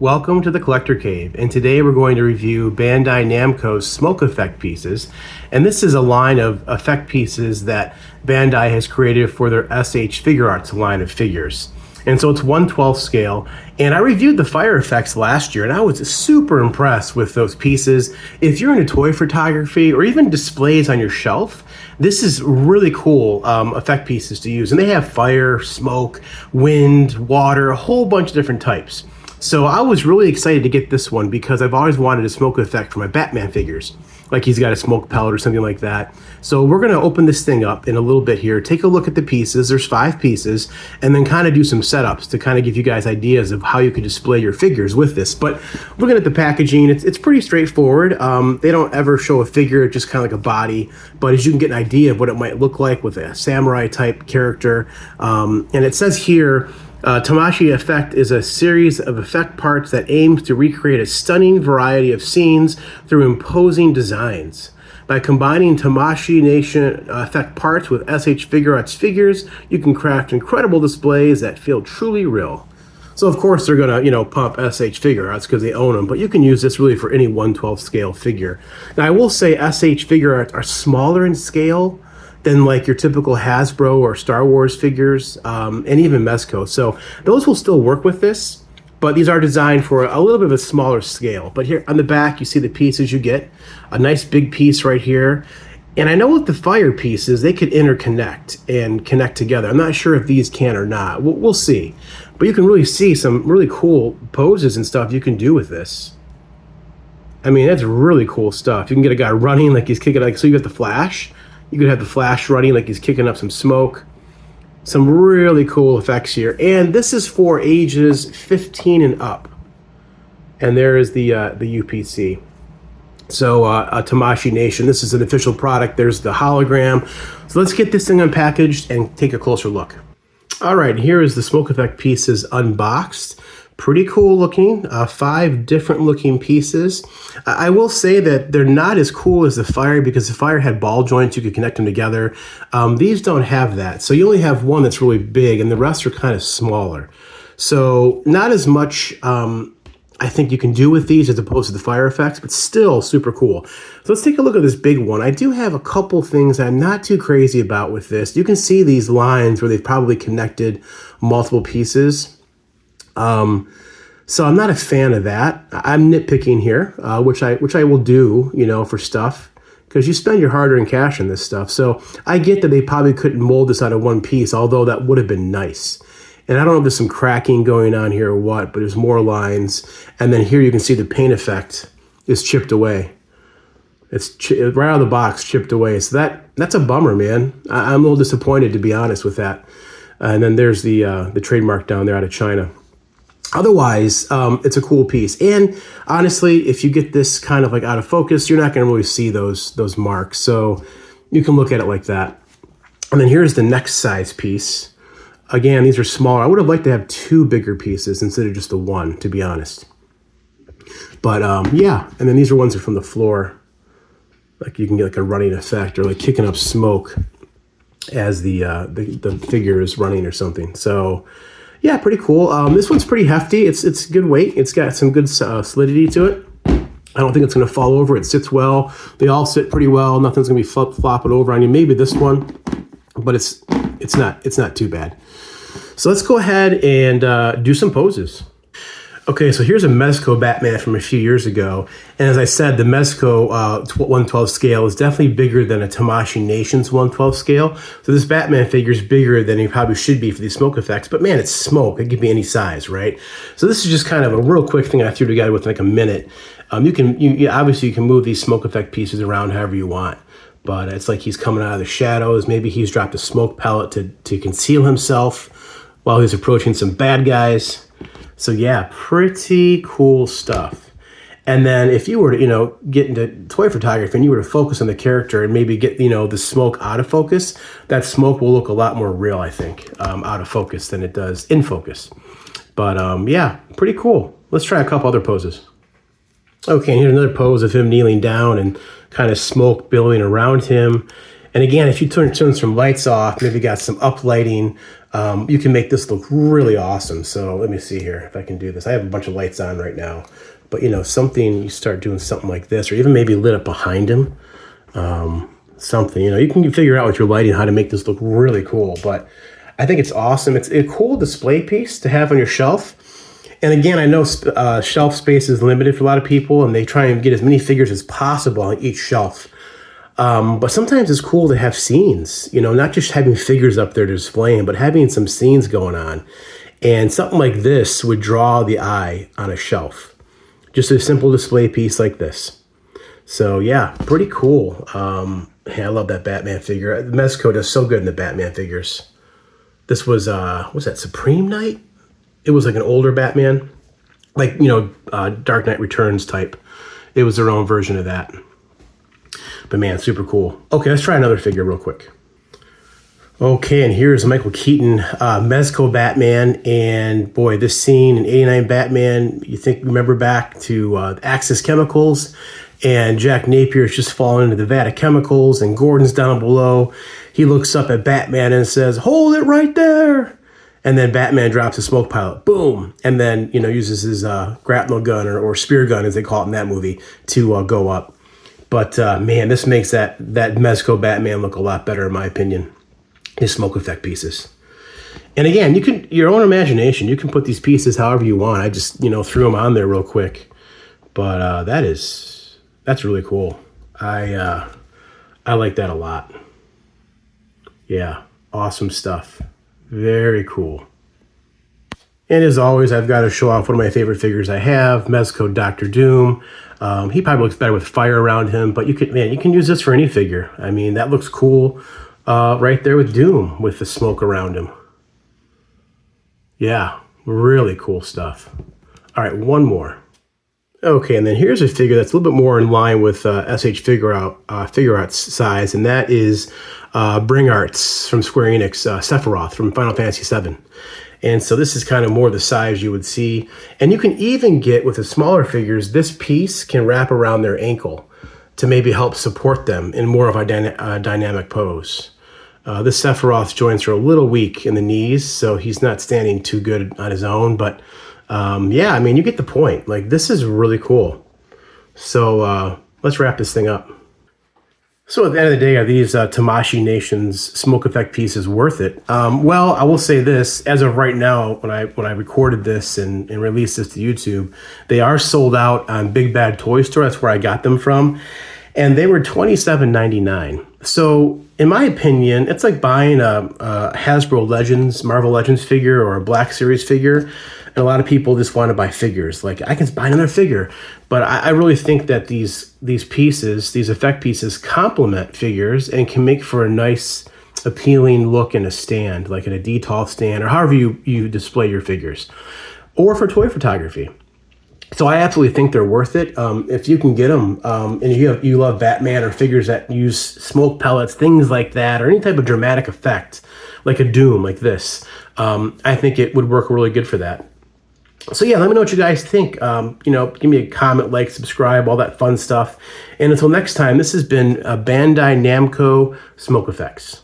Welcome to the Collector Cave, and today we're going to review Bandai Namco's smoke effect pieces. And this is a line of effect pieces that Bandai has created for their SH Figure Arts line of figures. And so it's 1/12 scale, and I reviewed the fire effects last year, and I was super impressed with those pieces. If you're into toy photography or even displays on your shelf, this is really cool effect pieces to use. And they have fire, smoke, wind, water, a whole bunch of different types. So I was really excited to get this one because I've always wanted a smoke effect for my Batman figures. Like he's got a smoke pellet or something like that. So we're gonna open this thing up in a little bit here, take a look at the pieces, there's 5 pieces, and then kind of do some setups to kind of give you guys ideas of how you could display your figures with this. But looking at the packaging, it's pretty straightforward. They don't ever show a figure, just kind of like a body, but as you can get an idea of what it might look like with a samurai type character. And it says here, Tamashii effect is a series of effect parts that aims to recreate a stunning variety of scenes through imposing designs. By combining Tamashii Nation effect parts with SH Figure Arts figures, you can craft incredible displays that feel truly real. So of course they're gonna, pump SH Figure Arts because they own them, but you can use this really for any 1/12 scale figure. Now I will say SH Figure Arts are smaller in scale than like your typical Hasbro or Star Wars figures, and even Mezco. So those will still work with this, but these are designed for a little bit of a smaller scale. But here on the back, you see the pieces you get. A nice big piece right here. And I know with the fire pieces, they could interconnect and connect together. I'm not sure if these can or not. We'll see. But you can really see some really cool poses and stuff you can do with this. I mean, that's really cool stuff. You can get a guy running like he's kicking, like, so you got the flash. You could have the flash running like he's kicking up some smoke. Some really cool effects here. And this is for ages 15 and up. And there is the UPC. So Tamashii Nation, this is an official product. There's the hologram. So let's get this thing unpackaged and take a closer look. All right, here is the smoke effect pieces unboxed. Pretty cool looking, 5 different looking pieces. I will say that they're not as cool as the fire because the fire had ball joints, you could connect them together. These don't have that. So you only have one that's really big and the rest are kind of smaller. So not as much I think you can do with these as opposed to the fire effects, but still super cool. So let's take a look at this big one. I do have a couple things I'm not too crazy about with this. You can see these lines where they've probably connected multiple pieces. So I'm not a fan of that. I'm nitpicking here, which I will do, for stuff, because you spend your hard-earned cash on this stuff. So I get that they probably couldn't mold this out of one piece, although that would have been nice. And I don't know if there's some cracking going on here or what, but there's more lines. And then here you can see the paint effect is chipped away. It's right out of the box, chipped away. So that's a bummer, man. I'm a little disappointed, to be honest, with that. And then there's the trademark down there out of China. Otherwise, it's a cool piece. And honestly, if you get this kind of like out of focus, you're not going to really see those marks. So you can look at it like that. And then here's the next size piece. Again, these are smaller. I would have liked to have 2 bigger pieces instead of just the 1, to be honest. But yeah, and then these are ones that are from the floor. Like you can get like a running effect or like kicking up smoke as the figure is running or something. So yeah, pretty cool. This one's pretty hefty. It's good weight. It's got some good solidity to it. I don't think it's going to fall over. It sits well. They all sit pretty well. Nothing's going to be flopping over on you. Maybe this one, but it's not too bad. So let's go ahead and do some poses. Okay, so here's a Mezco Batman from a few years ago. And as I said, the Mezco 1/12 scale is definitely bigger than a Tamashii Nation's 1/12 scale. So this Batman figure is bigger than he probably should be for these smoke effects. But man, it's smoke. It could be any size, right? So this is just kind of a real quick thing I threw together with like a minute. Obviously you can move these smoke effect pieces around however you want. But it's like he's coming out of the shadows. Maybe he's dropped a smoke pellet to conceal himself while he's approaching some bad guys. So yeah, pretty cool stuff. And then if you were to, get into toy photography and you were to focus on the character and maybe get, the smoke out of focus, that smoke will look a lot more real, I think, out of focus than it does in focus. But yeah, pretty cool. Let's try a couple other poses. Okay, and here's another pose of him kneeling down and kind of smoke billowing around him. And again, if you turn some lights off, maybe got some uplighting, you can make this look really awesome. So let me see here if I can do this. I have a bunch of lights on right now, but you know, you start doing something like this, or even maybe lit up behind him. Something, you know, you can figure out with your lighting how to make this look really cool. But I think it's awesome. It's a cool display piece to have on your shelf. And again, I know shelf space is limited for a lot of people, and they try and get as many figures as possible on each shelf. But sometimes it's cool to have scenes, you know, not just having figures up there displaying, but having some scenes going on. And something like this would draw the eye on a shelf. Just a simple display piece like this. So yeah, pretty cool. Hey, I love that Batman figure. Mezco does so good in the Batman figures. This was that Supreme Knight? It was like an older Batman, like, you know, Dark Knight Returns type. It was their own version of that. But man, super cool. Okay, let's try another figure real quick. Okay, and here's Michael Keaton, Mezco Batman. And boy, this scene in '89 Batman, remember back to Axis Chemicals, and Jack Napier is just falling into the vat of chemicals, and Gordon's down below. He looks up at Batman and says, "Hold it right there." And then Batman drops a smoke pilot, boom, and then, you know, uses his grapnel gun or spear gun, as they call it in that movie, to go up. But man, this makes that Mezco Batman look a lot better, in my opinion. His smoke effect pieces. And again, you can, your own imagination, you can put these pieces however you want. I just, you know, threw them on there real quick. But that's really cool. I like that a lot. Yeah, awesome stuff. Very cool. And as always, I've got to show off one of my favorite figures I have, Mezco Dr. Doom. He probably looks better with fire around him, but you can use this for any figure. I mean, that looks cool right there with Doom with the smoke around him. Yeah, really cool stuff. All right, one more. Okay, and then here's a figure that's a little bit more in line with SH Figure Arts size, and that is Bring Arts from Square Enix, Sephiroth from Final Fantasy VII. And so this is kind of more the size you would see. And you can even get, with the smaller figures, this piece can wrap around their ankle to maybe help support them in more of a dynamic pose. This Sephiroth joints are a little weak in the knees, so he's not standing too good on his own, but yeah, I mean, you get the point. Like, this is really cool. So let's wrap this thing up. So at the end of the day, are these Tamashii Nation's smoke effect pieces worth it? Well, I will say this, as of right now, when I recorded this and released this to YouTube, they are sold out on Big Bad Toy Store. That's where I got them from. And they were $27.99. So in my opinion, it's like buying a Hasbro Legends, Marvel Legends figure or a Black Series figure. And a lot of people just want to buy figures. Like, I can buy another figure. But I really think that these pieces, these effect pieces, complement figures and can make for a nice, appealing look in a stand, like in a detail stand, or however you display your figures, or for toy photography. So I absolutely think they're worth it. If you can get them, and you love Batman or figures that use smoke pellets, things like that, or any type of dramatic effect, like a Doom, like this, I think it would work really good for that. So yeah, let me know what you guys think. Give me a comment, like, subscribe, all that fun stuff. And until next time, this has been Bandai Namco Smoke Effects.